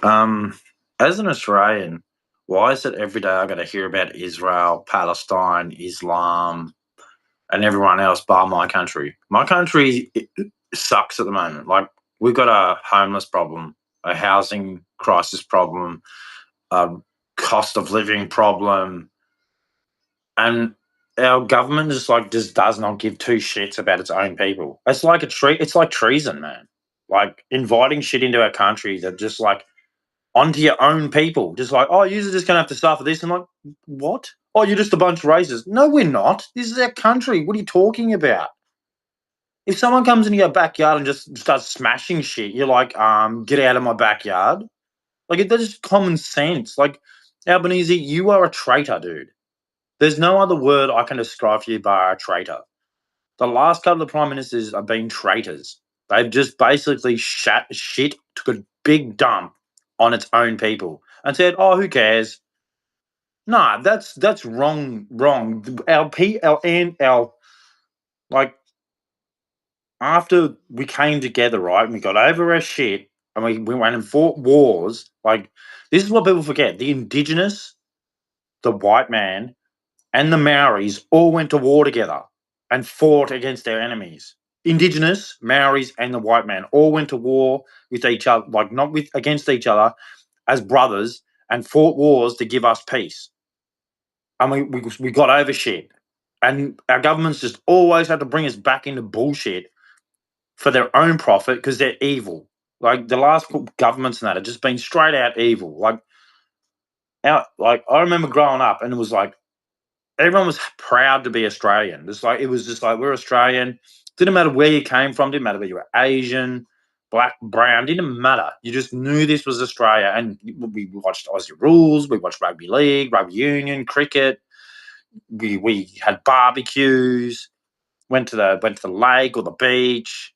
Right. As an Australian, why is it every day I got to hear about Israel, Palestine, Islam, and everyone else bar my country? My country sucks at the moment. Like, we've got a homeless problem, a housing crisis problem, a cost of living problem, and our government just does not give two shits about its own people. It's like it's like treason, man. Like inviting shit into our country that just like onto your own people. Just like, oh, you're just gonna have to suffer this. And like, what? Oh, you're just a bunch of racists. No, we're not. This is our country. What are you talking about? If someone comes into your backyard and just starts smashing shit, you're like, get out of my backyard. Like that's just common sense. Like, Albanese, you are a traitor, dude. There's no other word I can describe for you but a traitor. The last couple of prime ministers have been traitors. They've just basically shit, took a big dump on its own people and said, "Oh, who cares?" Nah, that's wrong. Wrong. Our like after we came together, right, and we got over our shit, and we went and fought wars. Like this is what people forget: the indigenous, the white man, and the Maoris all went to war together and fought against their enemies. Indigenous, Maoris, and the white man all went to war with each other, like not with against each other, as brothers, and fought wars to give us peace. And we got over shit. And our governments just always have to bring us back into bullshit for their own profit because they're evil. Like the last governments and that have just been straight out evil. Like I remember growing up and it was like everyone was proud to be Australian. It was just like we're Australian. Didn't matter where you came from. Didn't matter whether you were Asian, black, brown. Didn't matter. You just knew this was Australia. And we watched Aussie Rules. We watched rugby league, rugby union, cricket. We had barbecues. Went to the lake or the beach.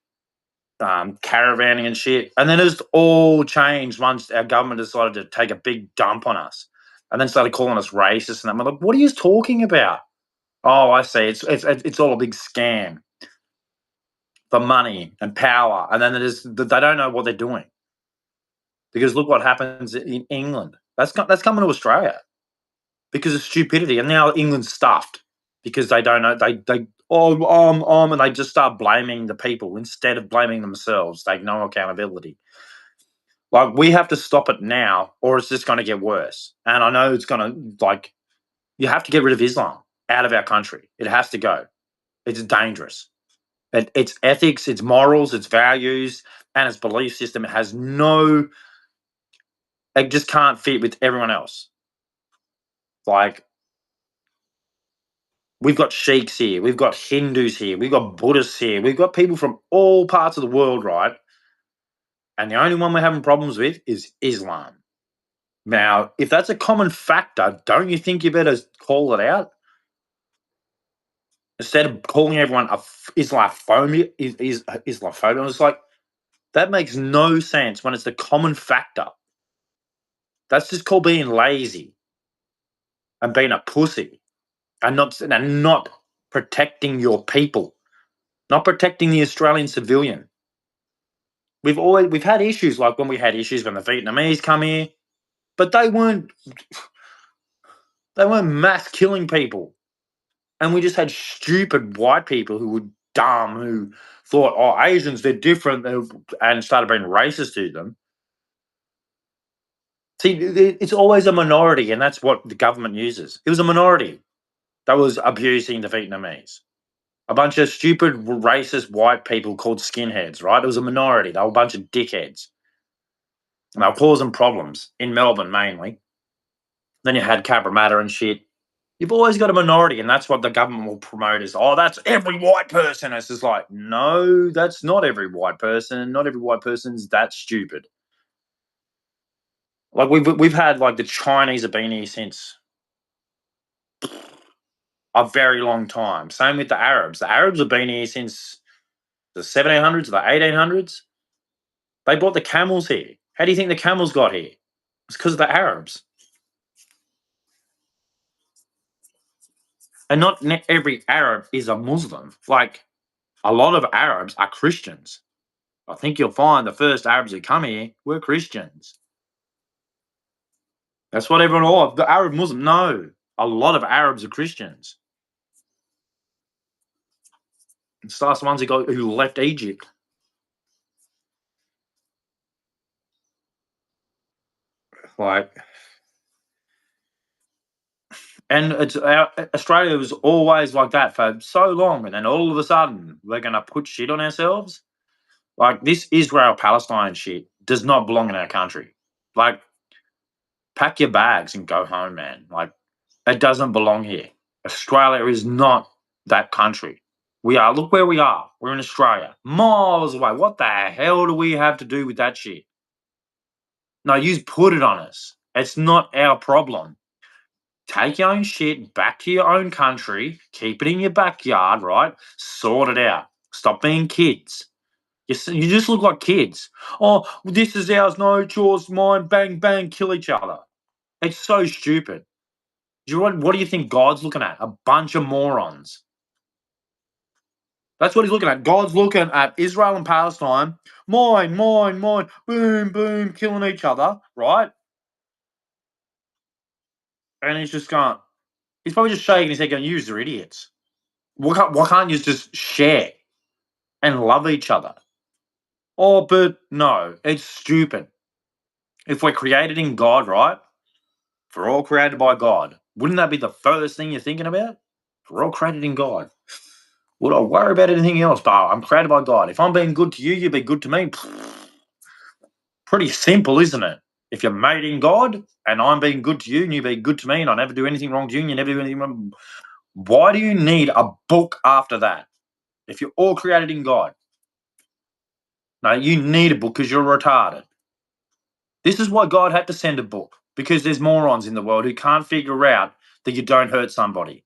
Caravanning and shit. And then it just all changed once our government decided to take a big dump on us, and then started calling us racist. And I'm like, what are you talking about? Oh, I see. It's all a big scam for money and power, and then they don't know what they're doing because look what happens in England. That's coming to Australia because of stupidity, and now England's stuffed because they don't know and they just start blaming the people instead of blaming themselves. Take no accountability. Like we have to stop it now, or it's just going to get worse. And I know it's going to you have to get rid of Islam out of our country. It has to go. It's dangerous. Its ethics, its morals, its values, and its belief system has no. It just can't fit with everyone else. Like we've got sheikhs here, we've got Hindus here, we've got Buddhists here, we've got people from all parts of the world, right? And the only one we're having problems with is Islam. Now, if that's a common factor, don't you think you better call it out? Instead of calling everyone Islamophobia, Islamophobia, it's like that makes no sense when it's the common factor. That's just called being lazy and being a pussy and not protecting your people, not protecting the Australian civilian. We've had issues like when we had issues when the Vietnamese come here, but they weren't mass killing people. And we just had stupid white people who were dumb, who thought, oh, Asians, they're different, and started being racist to them. See, it's always a minority, and that's what the government uses. It was a minority that was abusing the Vietnamese. A bunch of stupid, racist white people called skinheads, right? It was a minority. They were a bunch of dickheads. And they were causing problems in Melbourne mainly. Then you had Cabramatta and shit. You've always got a minority, and that's what the government will promote as, oh, that's every white person. It's just like, no, that's not every white person. Not every white person's that stupid. Like we've had like the Chinese have been here since a very long time. Same with the Arabs. The Arabs have been here since the 1700s, the 1800s. They brought the camels here. How do you think the camels got here? It's because of the Arabs. And not every Arab is a Muslim. Like a lot of Arabs are Christians. I think you'll find the first Arabs who come here were Christians. That's what everyone. Oh, the Arab Muslim. No, a lot of Arabs are Christians. It's the last ones who left Egypt. Like, and Australia was always like that for so long, and then all of a sudden we're gonna put shit on ourselves. Like this Israel Palestine shit does not belong in our country. Like, pack your bags and go home, man. Like, it doesn't belong here. Australia is not that country. We are. Look where we are. We're in Australia, miles away. What the hell do we have to do with that shit? No, you put it on us. It's not our problem. Take your own shit back to your own country. Keep it in your backyard, right? Sort it out. Stop being kids. You just look like kids. Oh, this is ours. No, it's yours, mine. Bang, bang, kill each other. It's so stupid. What do you think God's looking at? A bunch of morons. That's what he's looking at. God's looking at Israel and Palestine. Mine, mine, mine. Boom, boom, killing each other, right? And he's just going, he's probably just shaking his head going, "Yous are idiots. Why can't you just share and love each other?" Oh, but no, it's stupid. If we're created in God, right? If we're all created by God, wouldn't that be the first thing you're thinking about? If we're all created in God. Would I worry about anything else? But I'm created by God. If I'm being good to you, you be good to me. Pretty simple, isn't it? If you're made in God and I'm being good to you and you be good to me and I never do anything wrong to you and you never do anything wrong, why do you need a book after that? If you're all created in God. No, you need a book because you're retarded. This is why God had to send a book, because there's morons in the world who can't figure out that you don't hurt somebody.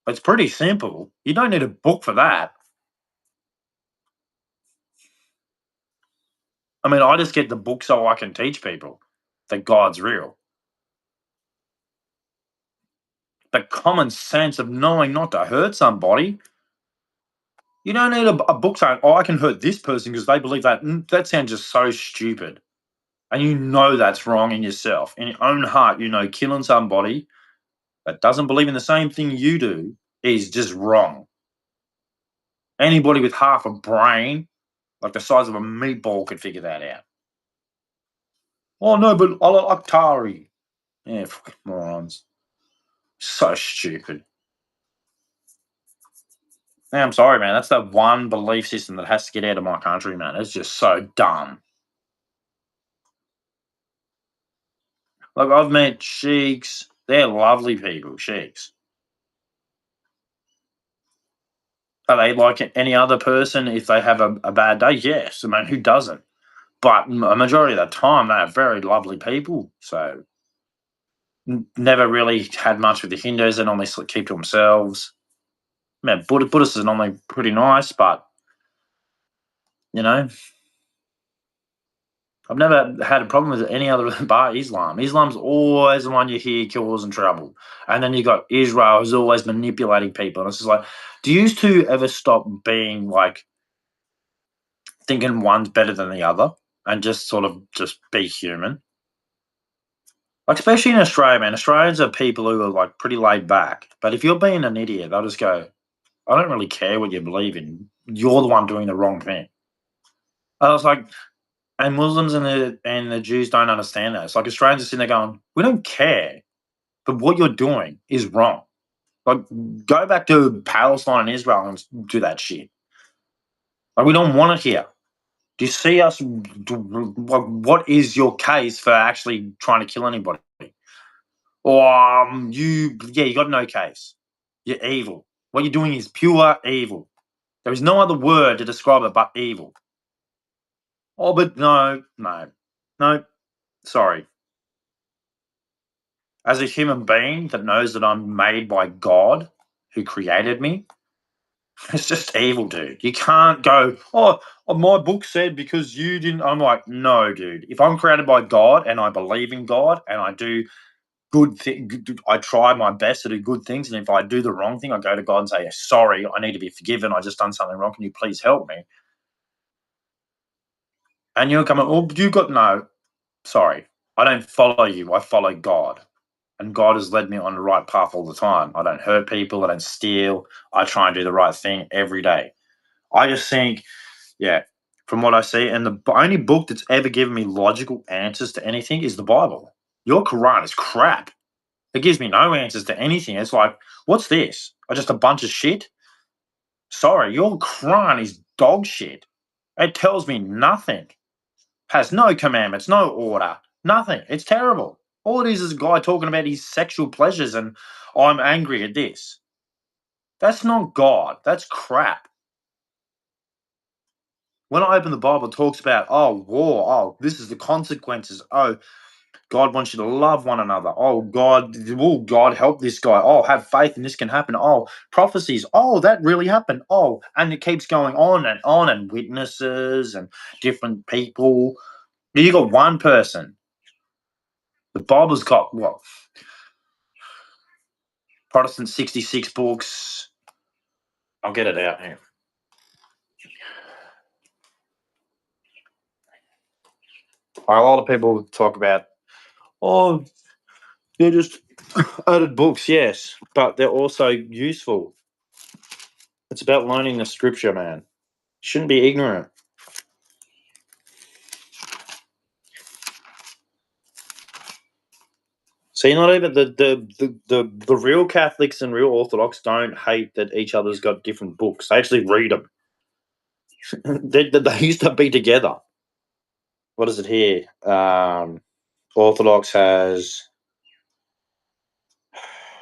It's pretty simple. You don't need a book for that. I mean, I just get the book so I can teach people that God's real. The common sense of knowing not to hurt somebody. You don't need a book saying, "Oh, I can hurt this person because they believe that." That sounds just so stupid. And you know that's wrong in yourself. In your own heart, you know killing somebody that doesn't believe in the same thing you do is just wrong. Anybody with half a brain, like the size of a meatball, could figure that out. Oh, no, but I like Atari. Yeah, fucking morons. So stupid. Yeah, I'm sorry, man. That's the one belief system that has to get out of my country, man. It's just so dumb. Like, I've met sheiks. They're lovely people, sheiks. Are they like any other person if they have a bad day? Yes. I mean, who doesn't? But a majority of the time, they are very lovely people. So, never really had much with the Hindus. They normally keep to themselves. Man, Buddhists are normally pretty nice, but, you know, I've never had a problem with any other bar Islam. Islam's always the one you hear causing trouble. And then you got Israel who's always manipulating people. And it's just like, do you two ever stop being like thinking one's better than the other and just sort of just be human? Like, especially in Australia, man. Australians are people who are like pretty laid back. But if you're being an idiot, they'll just go, "I don't really care what you believe in. You're the one doing the wrong thing." I was like, and Muslims and the Jews don't understand that. It's like Australians are sitting there going, "We don't care, but what you're doing is wrong." Like, go back to Palestine and Israel and do that shit. Like, we don't want it here. Do you see us? What is your case for actually trying to kill anybody? Or you got no case. You're evil. What you're doing is pure evil. There is no other word to describe it but evil. Oh, but no, no, no. Sorry. As a human being that knows that I'm made by God who created me, it's just evil, dude. You can't go, "Oh, my book said because you didn't." I'm like, no, dude. If I'm created by God and I believe in God and I do good thing, I try my best to do good things. And if I do the wrong thing, I go to God and say, "Sorry, I need to be forgiven. I just done something wrong. Can you please help me?" And you're coming, "Oh, you got no, sorry." I don't follow you, I follow God. And God has led me on the right path all the time. I don't hurt people, I don't steal. I try and do the right thing every day. I just think, yeah, from what I see, and the only book that's ever given me logical answers to anything is the Bible. Your Quran is crap. It gives me no answers to anything. It's like, what's this? Just a bunch of shit? Sorry, your Quran is dog shit. It tells me nothing. Has no commandments, no order, nothing. It's terrible. All it is a guy talking about his sexual pleasures and I'm angry at this. That's not God. That's crap. When I open the Bible, it talks about, oh, war. Oh, this is the consequences. Oh, God wants you to love one another. Oh, God, help this guy. Oh, have faith and this can happen. Oh, prophecies. Oh, that really happened. Oh, and it keeps going on, and witnesses and different people. You got one person. The Bible's got what? Protestant 66 books. I'll get it out here. A lot of people talk about, oh, they're just added books, yes, but they're also useful. It's about learning the scripture, man. You shouldn't be ignorant. See, not even the real Catholics and real Orthodox don't hate that each other's got different books. They actually read them. They used to be together. What is it here? Orthodox has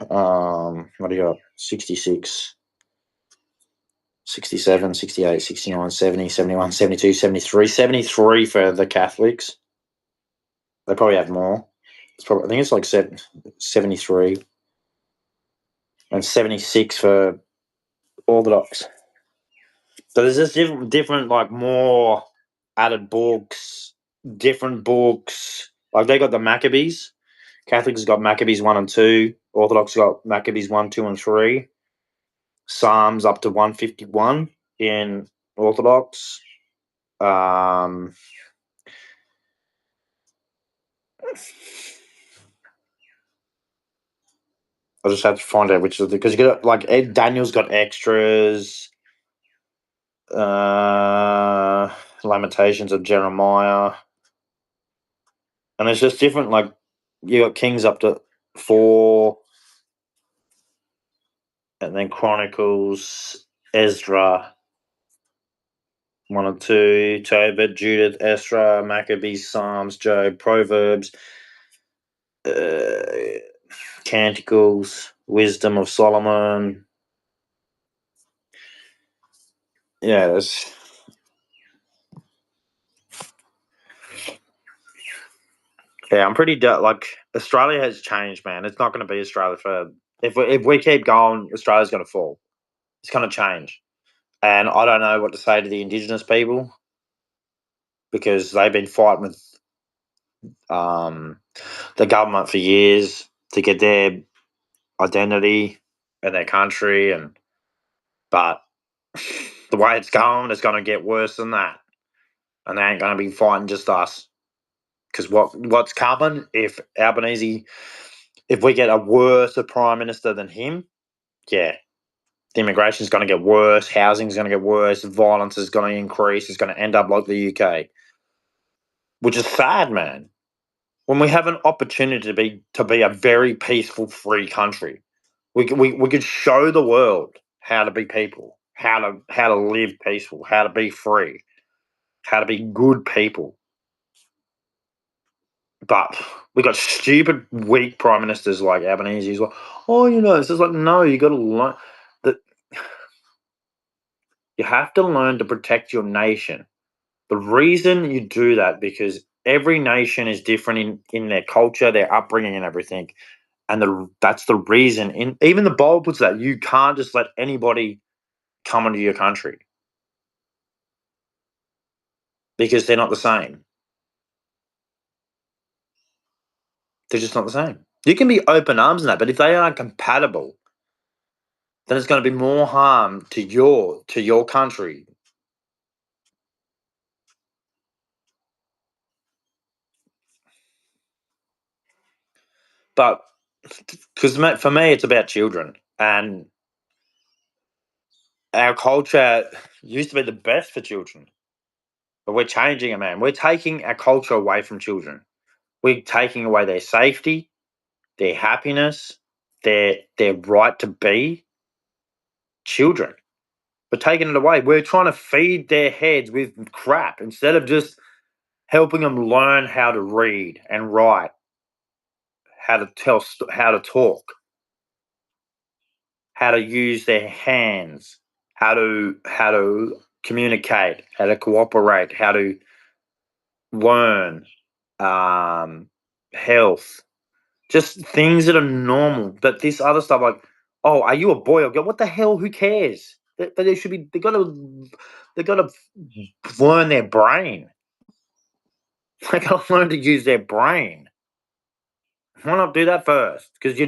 what do you got? 66, 67, 68, 69, 70, 71, 72, 73, 73 for the Catholics. They probably have more. I think it's like 73 and 76 for Orthodox. So there's just different like more added books, different books. Like they got the Maccabees. Catholics got Maccabees 1 and 2. Orthodox got Maccabees 1, 2, and 3. Psalms up to 151 in Orthodox. Um, I just have to find out which of the, because you got like Daniel's got extras. Lamentations of Jeremiah, and it's just different. Like you got Kings up to 4, and then Chronicles, Ezra 1 and 2, Tobit, Judith, Ezra, Maccabees, Psalms, Job, Proverbs, uh, Canticles, Wisdom of Solomon. Yeah, there's. Yeah, I'm pretty like Australia has changed, man. It's not going to be Australia for if we keep going, Australia's going to fall. It's going to change, and I don't know what to say to the Indigenous people because they've been fighting with um, the government for years to get their identity and their country, and but the way it's going to get worse than that, and they ain't going to be fighting just us because what's coming if Albanese if we get a worse prime minister than him, yeah, the immigration is going to get worse, housing is going to get worse, violence is going to increase, it's going to end up like the UK, which is sad, man. When we have an opportunity to be a very peaceful, free country, we could show the world how to be people, how to live peaceful, how to be free, how to be good people. But we got stupid, weak prime ministers like Albanese. He's like, oh, it's just like, no, you got to learn that you have to learn to protect your nation. The reason you do that because every nation is different in their culture, their upbringing, and everything. And that's the reason. Even the Bible puts that you can't just let anybody come into your country because they're not the same. They're just not the same. You can be open arms in that, but if they aren't compatible, then it's going to be more harm to your country. But because for me, it's about children, and our culture used to be the best for children, but we're changing it, man. We're taking our culture away from children. We're taking away their safety, their happiness, their right to be children. We're taking it away. We're trying to feed their heads with crap instead of just helping them learn how to read and write, how to how to talk, how to use their hands, how to communicate, how to cooperate, how to learn, um, health, just things that are normal. But this other stuff, like, oh, are you a boy or girl? What the hell? Who cares? But they should be. They got to learn their brain. They got to learn to use their brain. Why not do that first? Because you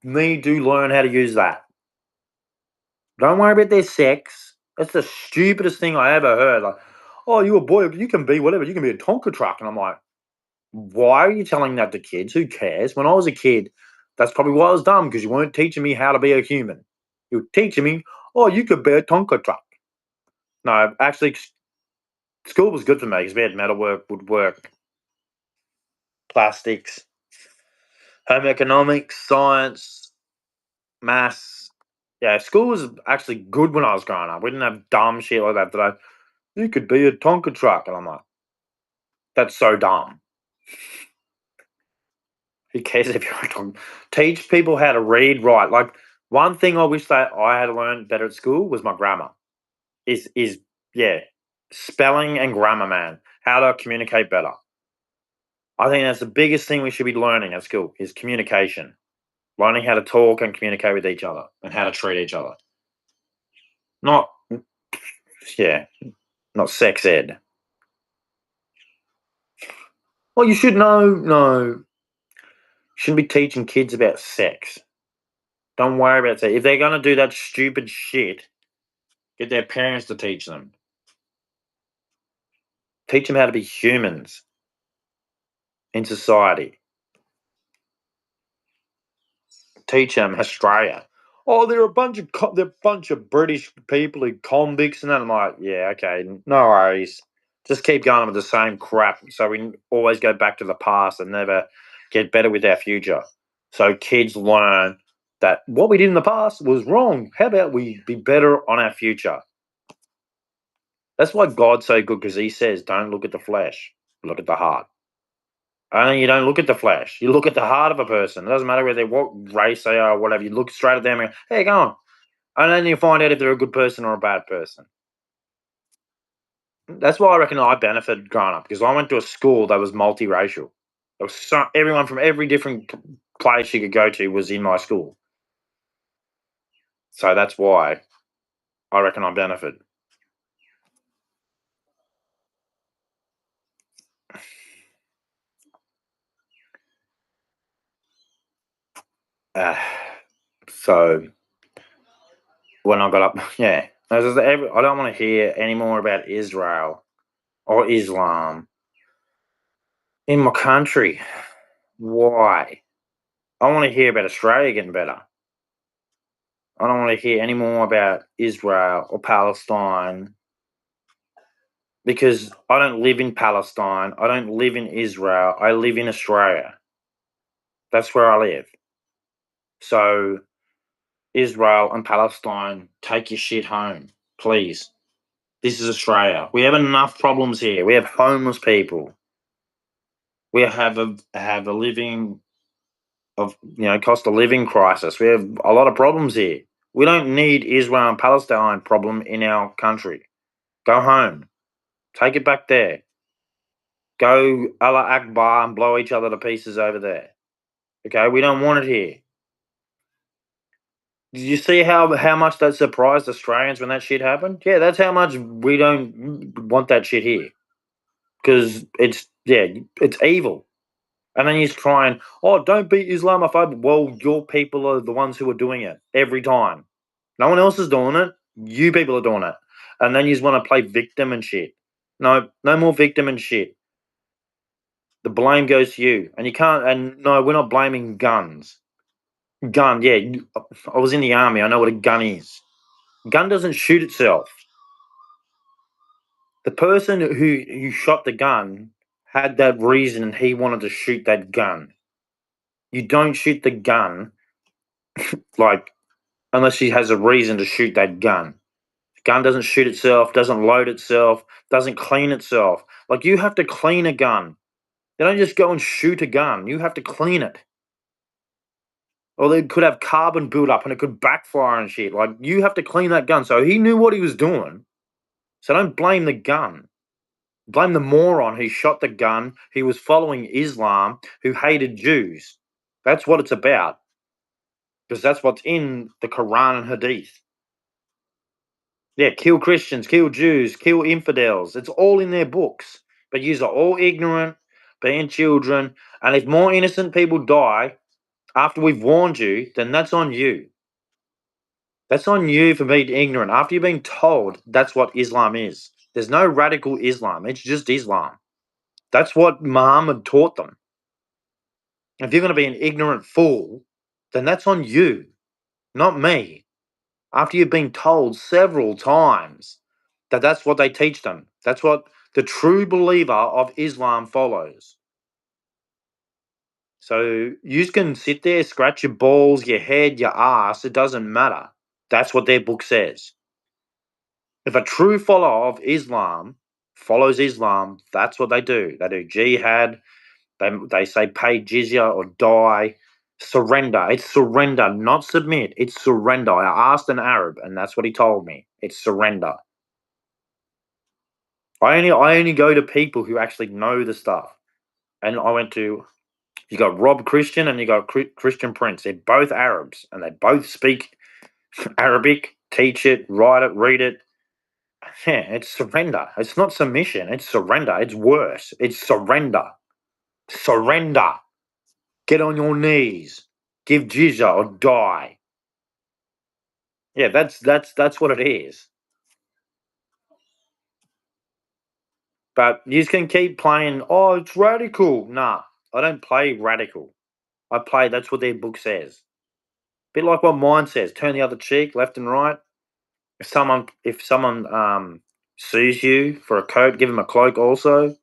need to learn how to use that. Don't worry about their sex. That's the stupidest thing I ever heard. Like, oh, you a boy? You can be whatever. You can be a Tonka truck. And I'm like, why are you telling that to kids? Who cares? When I was a kid, that's probably why I was dumb, because you weren't teaching me how to be a human. You were teaching me, oh, you could be a Tonka truck. No, actually, school was good for me because we had metalwork, woodwork, plastics, home economics, science, maths. Yeah, school was actually good when I was growing up. We didn't have dumb shit like that. You could be a Tonka truck. And I'm like, that's so dumb. Who cares if you're a Tonka? Teach people how to read, write. Like, one thing I wish that I had learned better at school was my grammar. Is yeah, spelling and grammar, man. How to communicate better. I think that's the biggest thing we should be learning at school is communication. Learning how to talk and communicate with each other and how to treat each other. Not yeah, not sex ed. Well, you should know. No, you shouldn't be teaching kids about sex. Don't worry about that. If they're gonna do that stupid shit, get their parents to teach them. Teach them how to be humans in society. Teach them Australia. Oh, they're a bunch of they're a bunch of British people who convicts and that. I'm like, yeah, okay, no worries. Just keep going with the same crap, so we always go back to the past and never get better with our future. So kids learn that what we did in the past was wrong. How about we be better on our future? That's why God's so good, because He says, "Don't look at the flesh, look at the heart." Only you don't look at the flesh. You look at the heart of a person. It doesn't matter whether what race they are or whatever. You look straight at them and go, hey, go on. And then you find out if they're a good person or a bad person. That's why I reckon I benefited growing up, because I went to a school that was multiracial. There was everyone from every different place you could go to was in my school. So that's why I reckon I benefit. Uh, so when I got up, yeah, I don't want to hear any more about Israel or Islam in my country. Why? I want to hear about Australia getting better. I don't want to hear any more about Israel or Palestine, because I don't live in Palestine. I don't live in Israel. I live in Australia. That's where I live. So, Israel and Palestine, take your shit home, please. This is Australia. We have enough problems here. We have homeless people. We have a living of cost of living crisis. We have a lot of problems here. We don't need Israel and Palestine problem in our country. Go home. Take it back there. Go Allah Akbar and blow each other to pieces over there. Okay, we don't want it here. Did you see how much that surprised Australians when that shit happened? Yeah, that's how much we don't want that shit here. Because it's evil. And then he's trying, oh, don't be Islamophobic. Well, your people are the ones who are doing it every time. No one else is doing it. You people are doing it. And then you just want to play victim and shit. No more victim and shit. The blame goes to you, and you can't. And no, we're not blaming guns. Gun, yeah. I was in the army. I know what a gun is. Gun doesn't shoot itself. The person who shot the gun had that reason, and he wanted to shoot that gun. You don't shoot the gun like unless he has a reason to shoot that gun. Gun doesn't shoot itself, doesn't load itself, doesn't clean itself. Like you have to clean a gun. They don't just go and shoot a gun. You have to clean it. Or they could have carbon build up and it could backfire and shit. Like you have to clean that gun. So he knew what he was doing. So don't blame the gun. Blame the moron who shot the gun, who was following Islam, who hated Jews. That's what it's about. Because that's what's in the Quran and Hadith. Yeah, kill Christians, kill Jews, kill infidels. It's all in their books. But yous are all ignorant, being children. And if more innocent people die after we've warned you, then that's on you. That's on you for being ignorant. After you've been told that's what Islam is. There's no radical Islam. It's just Islam. That's what Muhammad taught them. If you're going to be an ignorant fool, then that's on you, not me. After you've been told several times that that's what they teach them. That's what the true believer of Islam follows. So you can sit there, scratch your balls, your head, your ass. It doesn't matter. That's what their book says. If a true follower of Islam follows Islam, that's what they do. They do jihad. They say pay jizya or die. Surrender. It's surrender, not submit. It's surrender. I asked an Arab, and that's what he told me. It's surrender. I only go to people who actually know the stuff. And I went to you got Rob Christian and you got Christian Prince. They're both Arabs, and they both speak Arabic. Teach it, write it, read it. Yeah, it's surrender. It's not submission. It's surrender. It's worse. It's surrender. Surrender. Get on your knees. Give jizya or die. Yeah, that's what it is. But you can keep playing. Oh, it's radical. Nah, I don't play radical. I play. That's what their book says. Bit like what mine says. Turn the other cheek, left and right. If someone sues you for a coat, give them a cloak. Also,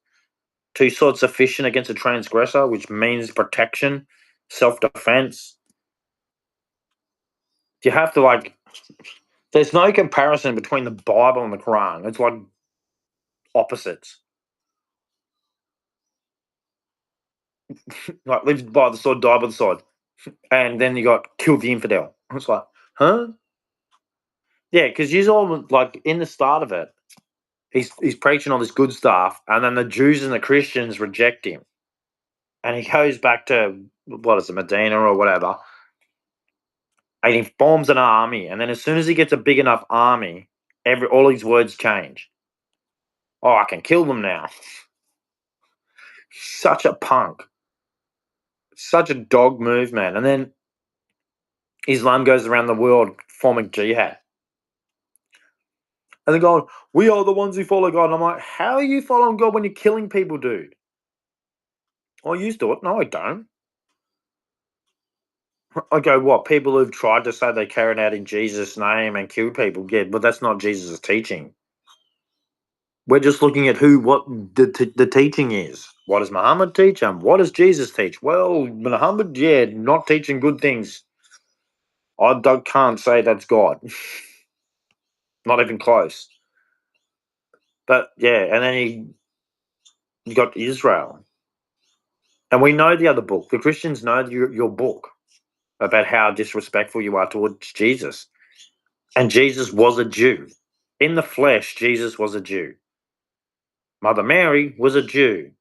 two swords sufficient against a transgressor, which means protection, self defense. You have to like. There's no comparison between the Bible and the Quran. It's like opposites. Like live by the sword, die by the sword, and then you got killed the infidel. It's like, huh? Yeah, because you're all like in the start of it. He's preaching all this good stuff, and then the Jews and the Christians reject him, and he goes back to what is it, Medina or whatever, and he forms an army, and then as soon as he gets a big enough army, all his words change. Oh, I can kill them now. Such a punk. Such a dog move, man. And then Islam goes around the world forming jihad. And they're going, we are the ones who follow God. And I'm like, how are you following God when you're killing people, dude? Oh, you do it. No, I don't. I go, what? People who've tried to say they carried out in Jesus' name and killed people. Yeah, but that's not Jesus' teaching. We're just looking at what the teaching is. What does Muhammad teach? And what does Jesus teach? Well, Muhammad, yeah, not teaching good things. Can't say that's God. Not even close. But yeah, and then you got Israel. And we know the other book. The Christians know your book about how disrespectful you are towards Jesus. And Jesus was a Jew. In the flesh, Jesus was a Jew. Mother Mary was a Jew.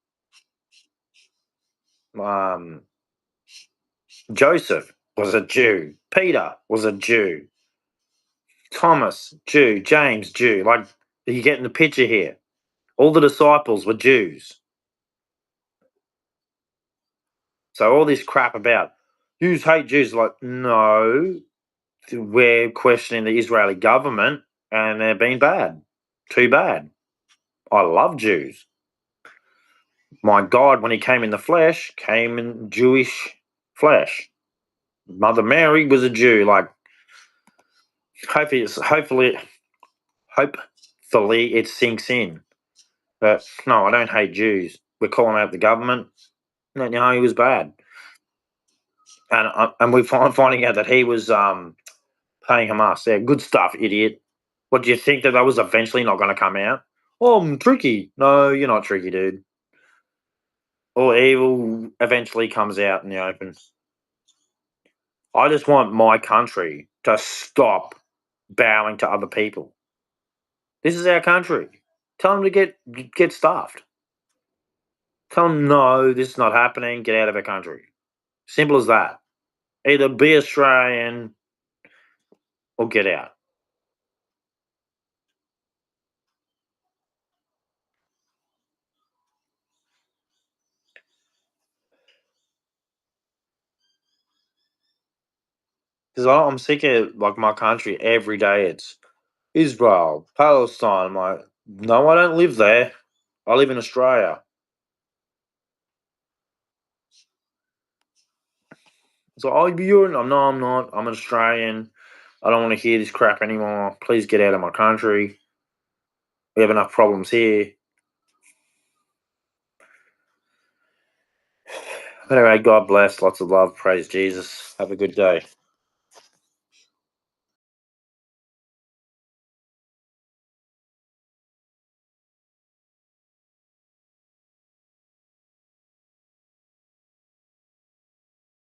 Joseph was a Jew. Peter was a Jew. Thomas, Jew. James, Jew. Like, you getting the picture here. All the disciples were Jews. So all this crap about Jews hate Jews, like, no, we're questioning the Israeli government and they're being bad. Too bad. I love Jews. My God, when he came in the flesh, came in Jewish flesh. Mother Mary was a Jew. Like, hopefully, hopefully, it sinks in. But no, I don't hate Jews. We're calling out the government. No, he was bad, and we're finding out that he was paying Hamas. Yeah, good stuff, idiot. What do you think that was eventually not going to come out? Oh, I'm tricky. No, you're not tricky, dude. All evil eventually comes out in the open. I just want my country to stop bowing to other people. This is our country. Tell them to get stuffed. Tell them no, this is not happening. Get out of our country. Simple as that. Either be Australian or get out. Because I'm sick of like my country every day. It's Israel, Palestine. I'm like, no, I don't live there. I live in Australia. So, oh, you're no, I'm not. I'm an Australian. I don't want to hear this crap anymore. Please get out of my country. We have enough problems here. Anyway, God bless. Lots of love. Praise Jesus. Have a good day.